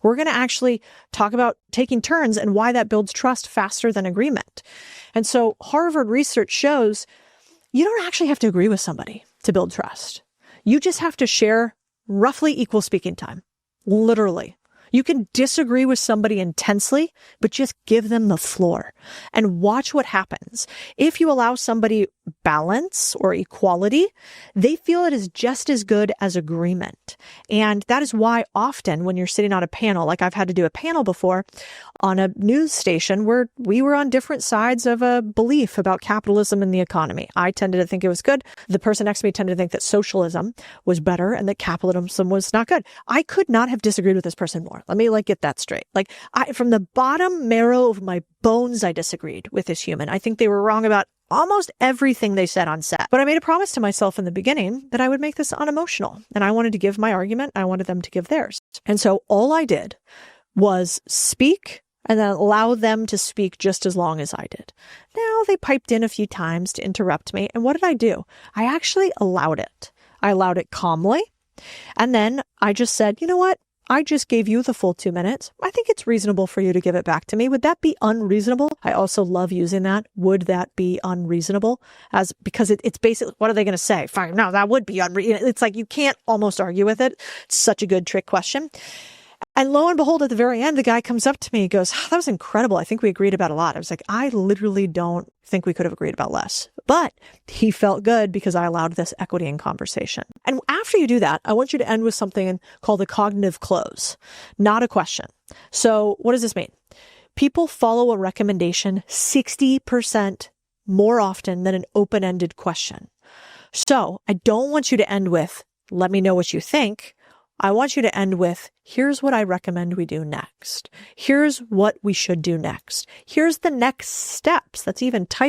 We're going to actually talk about taking turns and why that builds trust faster than agreement. And so Harvard research shows you don't actually have to agree with somebody to build trust. You just have to share roughly equal speaking time. Literally. You can disagree with somebody intensely, but just give them the floor and watch what happens. If you allow somebody balance or equality, they feel it is just as good as agreement. And that is why often when you're sitting on a panel, like I've had to do a panel before on a news station where we were on different sides of a belief about capitalism and the economy. I tended to think it was good. The person next to me tended to think that socialism was better and that capitalism was not good. I could not have disagreed with this person more. Let me get that straight. From the bottom marrow of my bones, I disagreed with this human. I think they were wrong about almost everything they said on set. But I made a promise to myself in the beginning that I would make this unemotional. And I wanted to give my argument. I wanted them to give theirs. And so all I did was speak and then allow them to speak just as long as I did. Now they piped in a few times to interrupt me. And what did I do? I actually allowed it. I allowed it calmly. And then I just said, you know what? I just gave you the full 2 minutes. I think it's reasonable for you to give it back to me. Would that be unreasonable? I also love using that. Would that be unreasonable? Because it's basically, what are they going to say? Fine. No, that would be unreasonable. It's like you can't almost argue with it. It's such a good trick question. And lo and behold, at the very end, the guy comes up to me and goes, that was incredible. I think we agreed about a lot. I was like, I literally don't think we could have agreed about less. But he felt good because I allowed this equity in conversation. And after you do that, I want you to end with something called the cognitive close, not a question. So what does this mean? People follow a recommendation 60% more often than an open-ended question. So I don't want you to end with, let me know what you think. I want you to end with, here's what I recommend we do next. Here's what we should do next. Here's the next steps. That's even tighter.